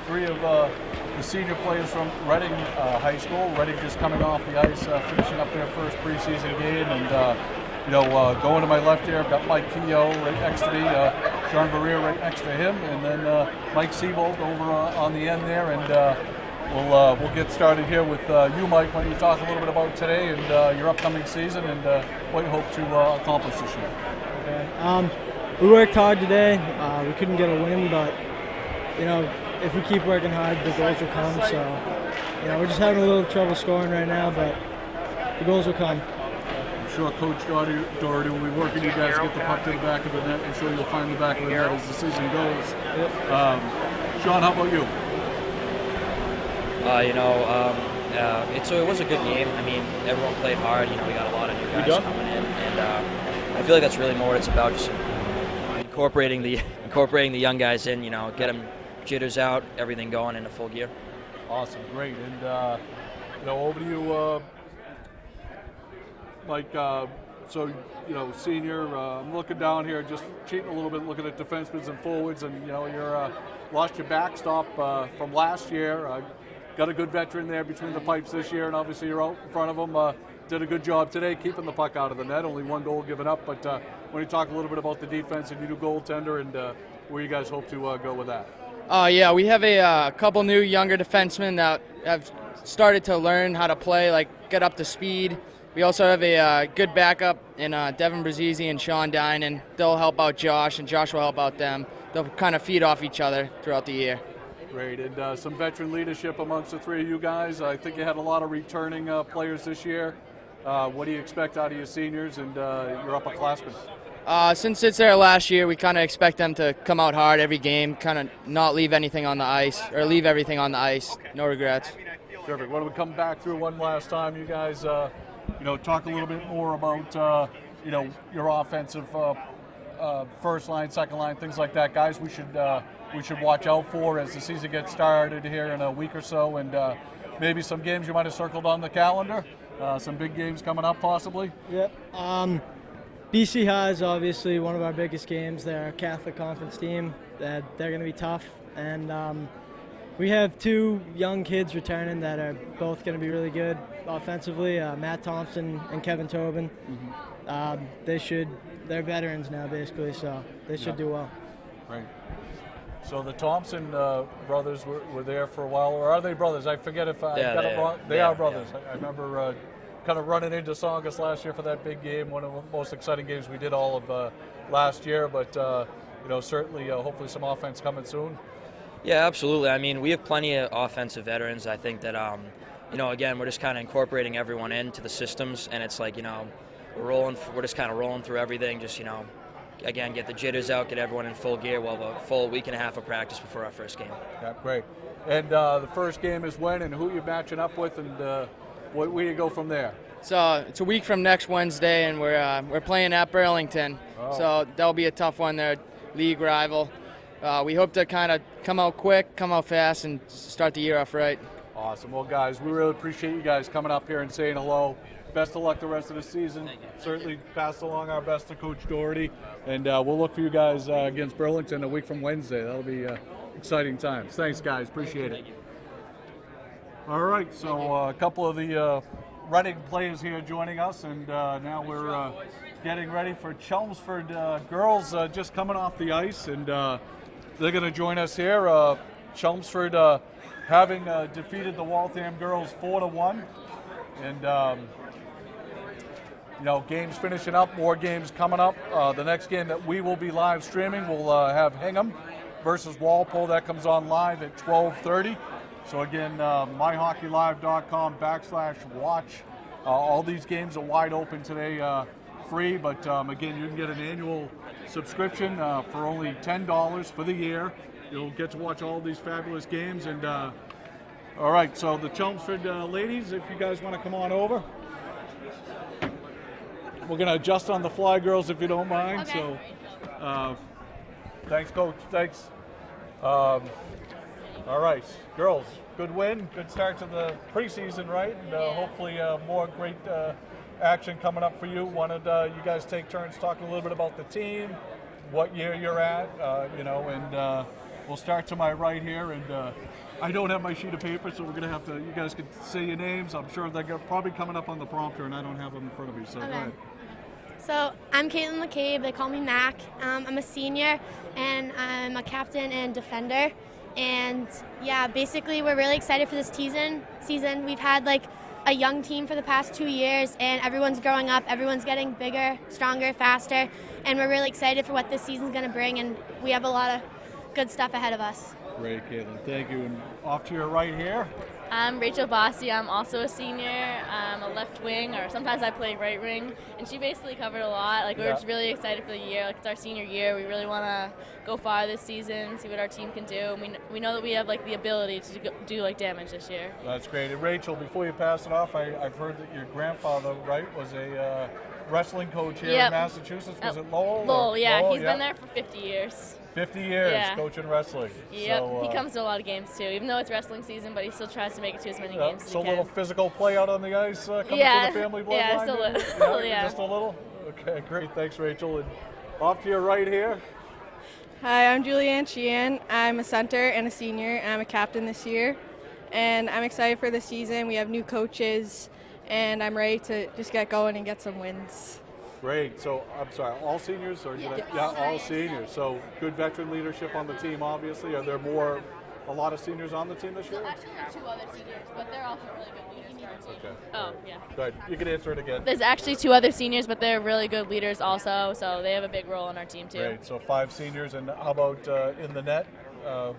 three of the senior players from Reagan High School. Reagan just coming off the ice, finishing up their first preseason game, and going to my left here, I've got Mike Keogh right next to me, Sean Verrier right next to him, and then Mike Seabold over on the end there, and we'll get started here with you, Mike. Why don't you talk a little bit about today and your upcoming season and what you hope to accomplish this year? Okay. We worked hard today. We couldn't get a win, but if we keep working hard, the goals will come. So we're just having a little trouble scoring right now, but the goals will come. I'm sure Coach Doherty will be working you guys to get the puck to the back of the net. I'm sure you'll find the back of the net as the season goes. Yep. Sean, how about you? It was a good game. I mean, everyone played hard. We got a lot of new guys coming in, and I feel like that's really more what it's about. Just incorporating the young guys in. Get them jitters out, everything going into full gear. Awesome, great, and over to you, Mike. Senior. I'm looking down here, just cheating a little bit, looking at defensemen and forwards, and you're lost your backstop from last year. Got a good veteran there between the pipes this year, and obviously you're out in front of them. Did a good job today keeping the puck out of the net. Only one goal given up, but when you talk a little bit about the defense and your new goaltender and where you guys hope to go with that. Yeah, we have a couple new younger defensemen that have started to learn how to play, get up to speed. We also have a good backup in Devin Brazizi and Sean Dinan. They'll help out Josh, and Josh will help out them. They'll kind of feed off each other throughout the year. Great, and some veteran leadership amongst the three of you guys. I think you had a lot of returning players this year. What do you expect out of your seniors and your upperclassmen? Since it's their last year, we kind of expect them to come out hard every game, kind of not leave anything on the ice, or leave everything on the ice. No regrets. Perfect. Why don't we come back through one last time? You guys, talk a little bit more about, your offensive first line, second line, things like that. Guys, we should watch out for as the season gets started here in a week or so, and maybe some games you might have circled on the calendar. Some big games coming up, possibly. Yep. BC High is obviously one of our biggest games. They're a Catholic Conference team. They're going to be tough, and we have two young kids returning that are both going to be really good offensively. Matt Thompson and Kevin Tobin. Mm-hmm. They're veterans now, basically, so they should do well. Right. So the Thompson brothers were there for a while, or are they brothers? I forget if I got it wrong. They are brothers. Yeah. I remember kind of running into Saugus last year for that big game, one of the most exciting games we did all of last year, but certainly hopefully some offense coming soon. Yeah, absolutely. I mean, we have plenty of offensive veterans. I think that, again, we're just kind of incorporating everyone into the systems, and it's like, we're just kind of rolling through everything, just, again, get the jitters out, get everyone in full gear. We'll have a full week and a half of practice before our first game. Yeah, great. And the first game is when and who you're matching up with, and where do you go from there? So it's a week from next Wednesday, and we're playing at Burlington. Oh. So that'll be a tough one. They're a league rival. We hope to kind of come out quick, come out fast, and start the year off right. Awesome. Well, guys, we really appreciate you guys coming up here and saying hello. Best of luck the rest of the season. Certainly pass along our best to Coach Doherty, and we'll look for you guys against Burlington a week from Wednesday. That'll be exciting times. Thanks, guys. Appreciate it. All right, so a couple of the Reagan players here joining us, and now we're getting ready for Chelmsford girls just coming off the ice, and they're going to join us here. Chelmsford having defeated the Waltham girls 4-1, and games finishing up, more games coming up. The next game that we will be live streaming will have Hingham versus Walpole. That comes on live at 12:30. So again, myhockeylive.com/watch. All these games are wide open today, free, but again, you can get an annual subscription for only $10 for the year. You'll get to watch all these fabulous games. And all right, so the Chelmsford ladies, if you guys want to come on over. We're going to adjust on the fly, girls, if you don't mind. Okay. So thanks, Coach. Thanks. All right, girls, good win, good start to the preseason, right? And hopefully more great action coming up for you. Wanted you guys take turns talking a little bit about the team, what year you're at, and we'll start to my right here, and I don't have my sheet of paper, so we're going to have to, you guys can say your names. I'm sure they're probably coming up on the prompter, and I don't have them in front of me, so go ahead. So I'm Caitlin McCabe. They call me Mac. I'm a senior, and I'm a captain and defender. And yeah, basically we're really excited for this season. We've had like a young team for the past 2 years, and everyone's growing up. Everyone's getting bigger, stronger, faster, and we're really excited for what this season's going to bring. And we have a lot of good stuff ahead of us. Great, Caitlin. Thank you. And off to your right here. I'm Rachel Bossi. I'm also a senior. I'm a left wing, or sometimes I play right wing. And she basically covered a lot. Like, we're just really excited for the year. Like, it's our senior year. We really want to go far this season, see what our team can do. And we know that we have, like, the ability to do, like, damage this year. That's great. And Rachel, before you pass it off, I've heard that your grandfather, right, was a wrestling coach here in Massachusetts. Was it Lowell? Lowell, yeah. Lowell, he's been there for 50 years. 50 years coaching wrestling. Yep, so, he comes to a lot of games too, even though it's wrestling season, but he still tries to make it to as many games as he can. So a little physical play out on the ice coming from the family bloodline? Yeah, just a little. Just a little? Okay, great. Thanks, Rachel. And off to your right here. Hi, I'm Julianne Sheehan. I'm a center and a senior, and I'm a captain this year. And I'm excited for the season. We have new coaches, and I'm ready to just get going and get some wins. Great. So, I'm sorry, all seniors? Or all seniors. So, good veteran leadership on the team, obviously. Are there a lot of seniors on the team this year? Actually, there are 2 other seniors, but they're also really good leaders on our team. Okay. Oh, yeah. Go ahead. You can answer it again. There's actually 2 other seniors, but they're really good leaders also, so they have a big role on our team, too. Great. So, 5 seniors. And how about in the net?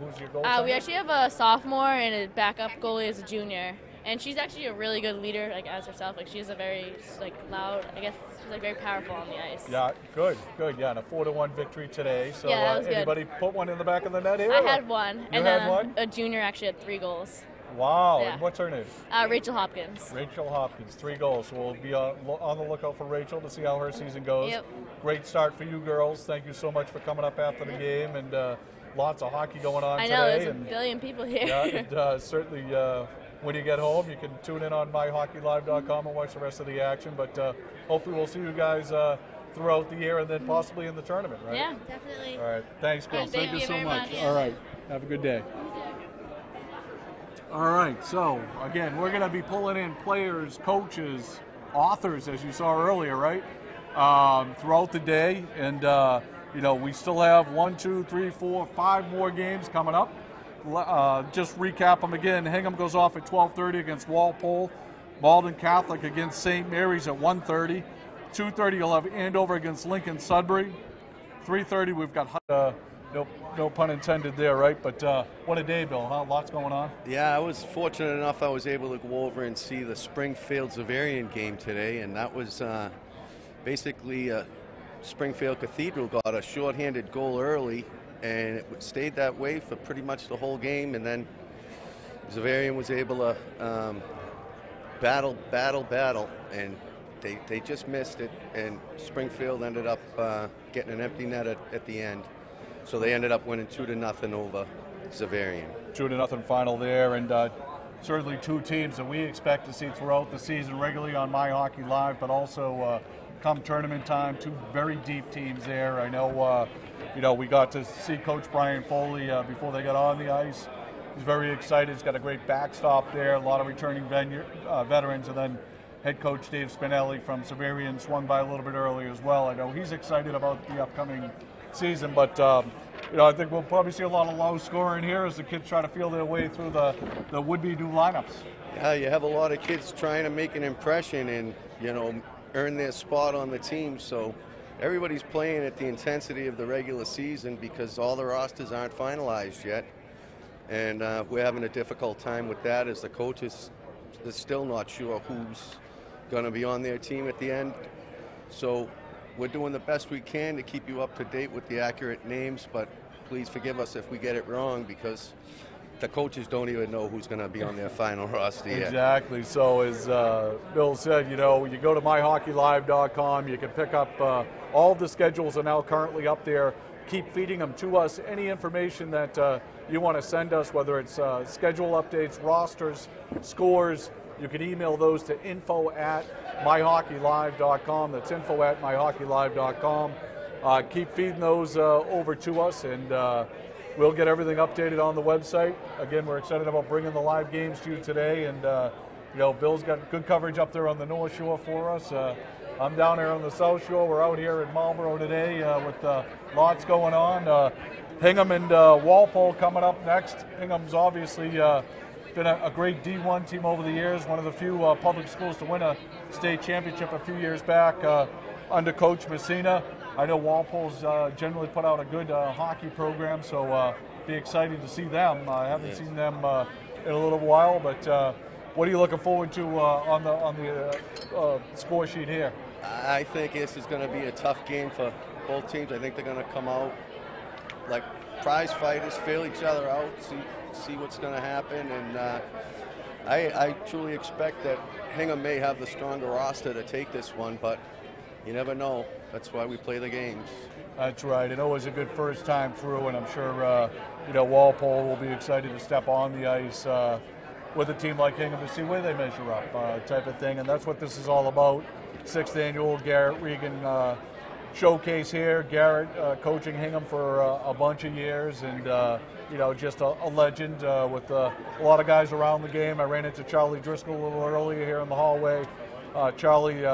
Who's your goaltender? We actually have a sophomore and a backup goalie as a junior. And she's actually a really good leader, like, as herself. Like, she's a very, like, loud, I guess, she's, like, very powerful on the ice. Yeah, good. Yeah, and a 4-1 victory today. So, yeah, that was anybody good. put one in the back of the net here? I had one. You and had then one? A junior actually had 3 goals. Wow. Yeah. And what's her name? Rachel Hopkins. Rachel Hopkins, 3 goals. So we'll be on the lookout for Rachel to see how her season goes. Yep. Great start for you girls. Thank you so much for coming up after the game, and lots of hockey going on today. I know, there's a billion people here. Yeah, and certainly when you get home, you can tune in on MyHockeyLive.com and watch the rest of the action. But hopefully we'll see you guys throughout the year and then possibly in the tournament, right? Yeah, definitely. All right. Thanks, girls. Thank you so very much. much. All right. Have a good day. All right. So, again, we're going to be pulling in players, coaches, authors, as you saw earlier, right? Throughout the day. And, we still have 1, 2, 3, 4, 5 more games coming up. Just recap them again. Hingham goes off at 12:30 against Walpole. Malden Catholic against St. Mary's at 1:30. 2:30 you'll have Andover against Lincoln Sudbury. 3:30 we've got no pun intended there, right? But what a day, Bill, huh? Lots going on. Yeah, I was fortunate enough I was able to go over and see the Springfield Xaverian game today, and that was basically Springfield Cathedral got a shorthanded goal early, and it stayed that way for pretty much the whole game, and then Xaverian was able to battle, and they just missed it, and Springfield ended up getting an empty net at the end. So they ended up winning 2-0 over Xaverian. 2-0 final there, and certainly 2 teams that we expect to see throughout the season regularly on My Hockey Live, but also come tournament time, 2 very deep teams there. I know, we got to see Coach Brian Foley before they got on the ice. He's very excited. He's got a great backstop there, a lot of returning veterans, and then head coach Dave Spinelli from Xaverian swung by a little bit earlier as well. I know he's excited about the upcoming season, but I think we'll probably see a lot of low scoring here as the kids try to feel their way through the would-be new lineups. Yeah, you have a lot of kids trying to make an impression and earn their spot on the team. So everybody's playing at the intensity of the regular season because all the rosters aren't finalized yet, and we're having a difficult time with that as the coaches are still not sure who's going to be on their team at the end. So we're doing the best we can to keep you up to date with the accurate names, but please forgive us if we get it wrong because the coaches don't even know who's going to be on their final roster yet. Exactly. So as Bill said, you go to myhockeylive.com. You can pick up all of the schedules are now currently up there. Keep feeding them to us. Any information that you want to send us, whether it's schedule updates, rosters, scores, you can email those to info@myhockeylive.com. That's info@myhockeylive.com. Keep feeding those over to us, and we'll get everything updated on the website. Again, we're excited about bringing the live games to you today, and Bill's got good coverage up there on the North Shore for us. I'm down here on the South Shore. We're out here in Marlboro today with lots going on. Hingham and Walpole coming up next. Hingham's obviously been a great D1 team over the years, one of the few public schools to win a state championship a few years back under Coach Messina. I know Walpole's generally put out a good hockey program, so be exciting to see them. I haven't seen them in a little while, but what are you looking forward to on the score sheet here? I think this is going to be a tough game for both teams. I think they're going to come out like prize fighters, feel each other out, see what's going to happen, and I truly expect that Hingham may have the stronger roster to take this one, but you never know. That's why we play the games. That's right. It always a good first time through, and I'm sure Walpole will be excited to step on the ice with a team like Hingham to see where they measure up, type of thing. And that's what this is all about. 6th annual Garrett Reagan showcase here. Garrett coaching Hingham for a bunch of years, and just a legend with a lot of guys around the game. I ran into Charlie Driscoll a little earlier here in the hallway. Charlie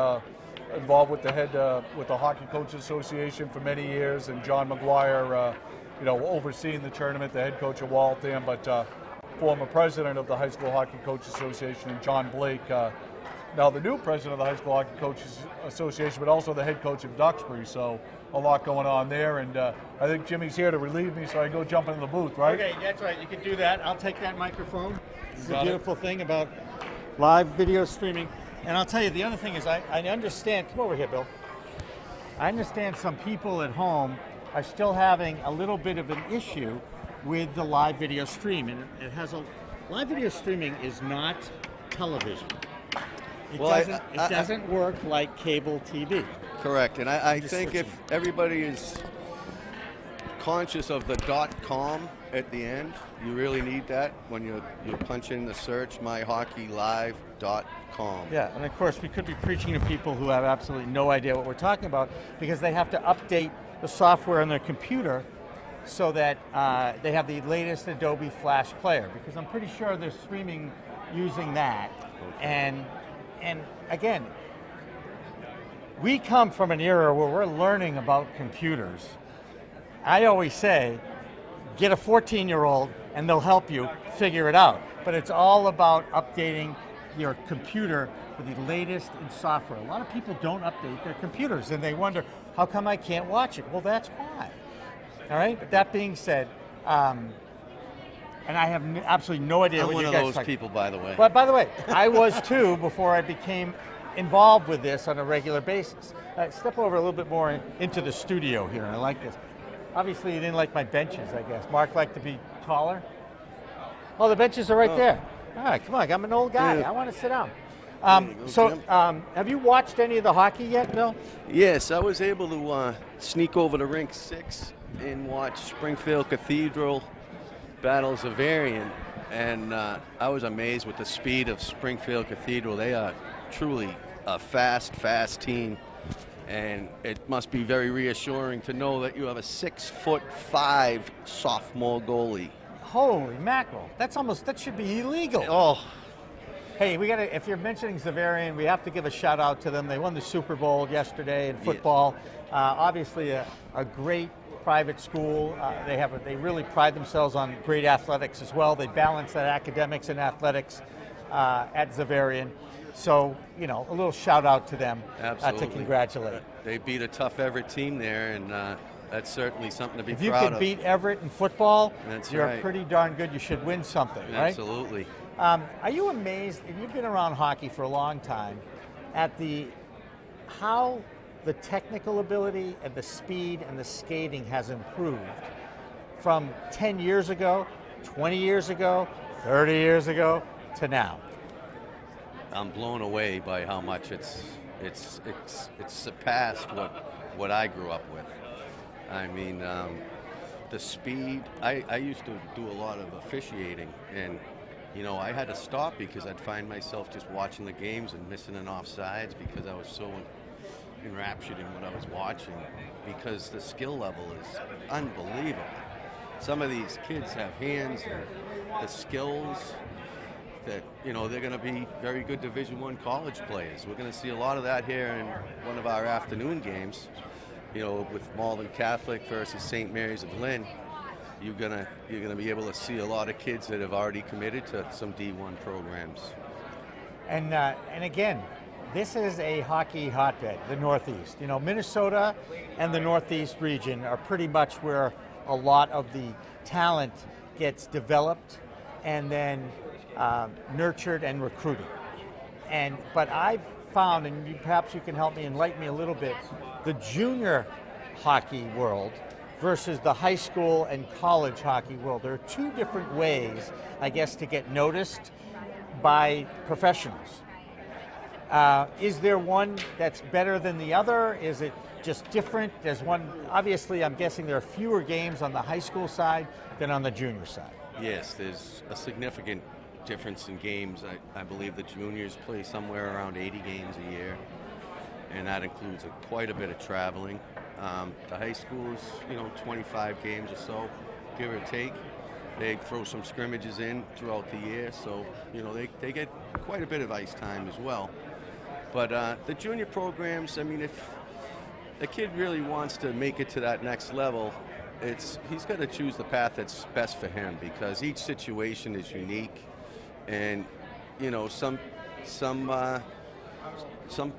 involved with the Hockey Coaches Association for many years, and John McGuire, overseeing the tournament, the head coach of Waltham, but former president of the High School Hockey Coaches Association, and John Blake, now the new president of the High School Hockey Coaches Association, but also the head coach of Duxbury. So a lot going on there, and I think Jimmy's here to relieve me, so I go jump into the booth, right? Okay, that's right. You can do that. I'll take that microphone. It's a beautiful thing about live video streaming. And I'll tell you, the other thing is I understand. Come over here, Bill. I understand some people at home are still having a little bit of an issue with the live video stream, and live video streaming is not television. It doesn't work like cable TV. Correct, and I think if everybody is conscious of the .com at the end, you really need that when you punch in the search MyHockeyLive.com. Yeah, and of course we could be preaching to people who have absolutely no idea what we're talking about, because they have to update the software on their computer so that they have the latest Adobe Flash player, because I'm pretty sure they're streaming using that. Okay. And again, we come from an era where we're learning about computers. I always say, get a 14-year-old and they'll help you figure it out. But it's all about updating your computer with the latest in software. A lot of people don't update their computers, and they wonder, how come I can't watch it? Well, that's why. All right? But that being said, and I have absolutely no idea what you guys I'm one of those people, by the way. But by the way, I was too before I became involved with this on a regular basis. Step over a little bit more into the studio here. I like this. Obviously, you didn't like my benches, I guess. Mark liked to be taller. Oh, the benches are right there. All right, come on. I'm an old guy. I want to sit down. Have you watched any of the hockey yet, Bill? Yes, I was able to sneak over to Rink 6 and watch Springfield Cathedral battle Zavarian, and I was amazed with the speed of Springfield Cathedral. They are truly a fast team, and it must be very reassuring to know that you have a 6'5" sophomore goalie. Holy mackerel! That should be illegal. Oh. Hey, if you're mentioning Zavarian, we have to give a shout out to them. They won the Super Bowl yesterday in football. Yes. Obviously a great private school. They really pride themselves on great athletics as well. They balance that academics and athletics at Zavarian. So, a little shout out to them. Absolutely. To congratulate. They beat a tough Everett team there, and that's certainly something to be proud of. If you can beat Everett in football, you're right. Pretty darn good. You should win something, right? Absolutely. Are you amazed, and you've been around hockey for a long time, at how the technical ability and the speed and the skating has improved from 10 years ago, 20 years ago, 30 years ago to now? I'm blown away by how much it's surpassed what I grew up with. I mean, the speed. I used to do a lot of officiating, and I had to stop because I'd find myself just watching the games and missing an offsides because I was so enraptured in what I was watching, because the skill level is unbelievable. some of these kids have hands and the skills that, you know, they're going to be very good Division I college players. We're going to see a lot of that here in one of our afternoon games, you know, with Malden Catholic versus St. Mary's of Lynn. You're gonna be able to see a lot of kids that have already committed to some D1 programs. And again, this is a hockey hotbed, the Northeast. You know, Minnesota and the Northeast region are pretty much where a lot of the talent gets developed and then nurtured and recruited. But I've found, and perhaps you can help me enlighten me a little bit, the junior hockey world versus the high school and college hockey world. There are two different ways, I guess, to get noticed by professionals. Is there one that's better than the other? Is it just different? There's one, obviously, I'm guessing there are fewer games on the high school side than on the junior side. Yes, there's a significant difference in games. I believe the juniors play somewhere around 80 games a year, and that includes quite a bit of traveling. The high schools, you know, 25 games or so, give or take. They throw some scrimmages in throughout the year, so, you know, they get quite a bit of ice time as well. But the junior programs, I mean, if a kid really wants to make it to that next level, he's got to choose the path that's best for him, because each situation is unique, and, you know, some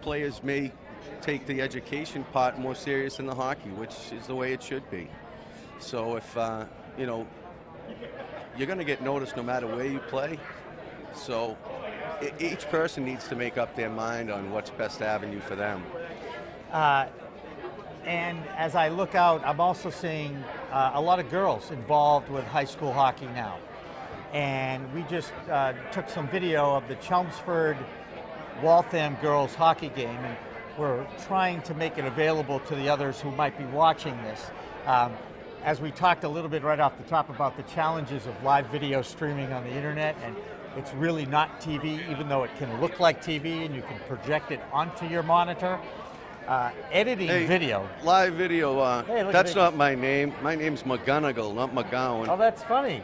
players may take the education part more serious than the hockey, which is the way it should be. So if, you know, you're going to get noticed no matter where you play. So each person needs to make up their mind on what's best avenue for them. And as I look out, I'm also seeing a lot of girls involved with high school hockey now. And we just took some video of the Chelmsford Waltham girls hockey game, and we're trying to make it available to the others who might be watching this. As we talked a little bit right off the top about the challenges of live video streaming on the internet, and it's really not TV, even though it can look like TV and you can project it onto your monitor. Editing video. Live video, hey, that's not my name. My name's McGonigal, not McGowan. Oh, that's funny.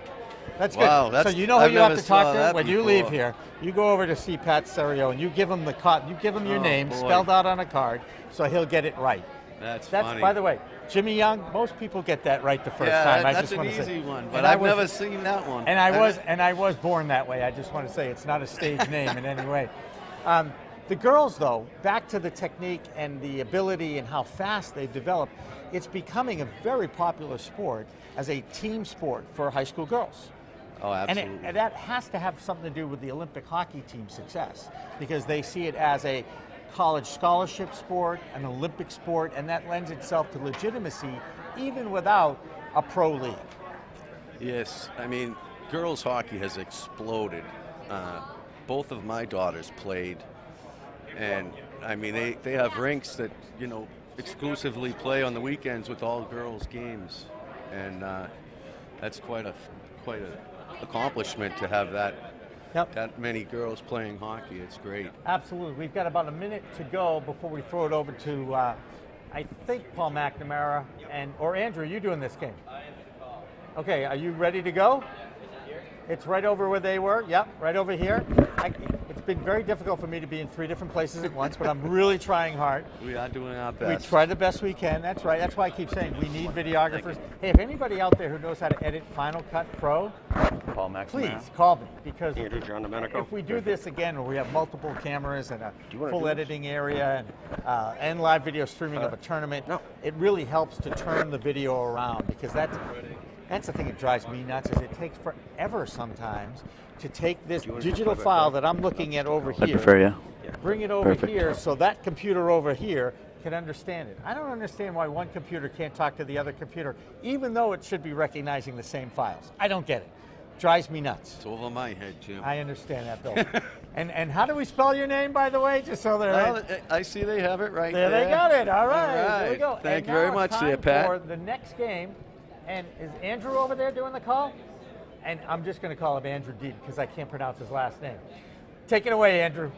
That's wow, good. So you know who you have to talk to when you before. leave here. You go over to see Pat Serio and you give him your name spelled out on a card, so he'll get it right. That's funny. By the way, Jimmy Young, most people get that right the first time. That's an easy one, but I've never seen that one. And I was born that way. I just want to say it's not a stage name in any way. The girls, though, back to the technique and the ability and how fast they've developed, it's becoming a very popular sport as a team sport for high school girls. Oh, absolutely. And that has to have something to do with the Olympic hockey team's success, because they see it as a college scholarship sport, an Olympic sport, and that lends itself to legitimacy even without a pro league. Yes, I mean, girls hockey has exploded. Both of my daughters played, and I mean, they have rinks that, you know, exclusively play on the weekends with all girls games, and that's quite a accomplishment to have that many girls playing hockey. It's great. Absolutely. We've got about a minute to go before we throw it over to I think Paul McNamara or Andrew. Are you doing this game? Okay, are you ready to go? It's right over where they were. Yep, right over here. It's been very difficult for me to be in 3 different places at once, but I'm really trying hard. We are doing our best. We try the best we can. That's right. That's why I keep saying we need videographers. Hey, if anybody out there who knows how to edit Final Cut Pro, Paul McNamara, please call me, because Andrew John Domenico. If we do this again, where we have multiple cameras and a full editing area and live video streaming of a tournament, it really helps to turn the video around, because that's the thing that drives me nuts, is it takes forever sometimes to take this digital file that I'm looking at over here, bring it over here so that computer over here can understand it. I don't understand why one computer can't talk to the other computer, even though it should be recognizing the same files. I don't get it. Drives me nuts. It's over my head, Jim. I understand that, Bill. And how do we spell your name, by the way? Just so they're I see they have it right there. There They got it. All right. There we go. Thank you very much, there, Pat. For the next game. And is Andrew over there doing the call? And I'm just going to call him Andrew D, because I can't pronounce his last name. Take it away, Andrew.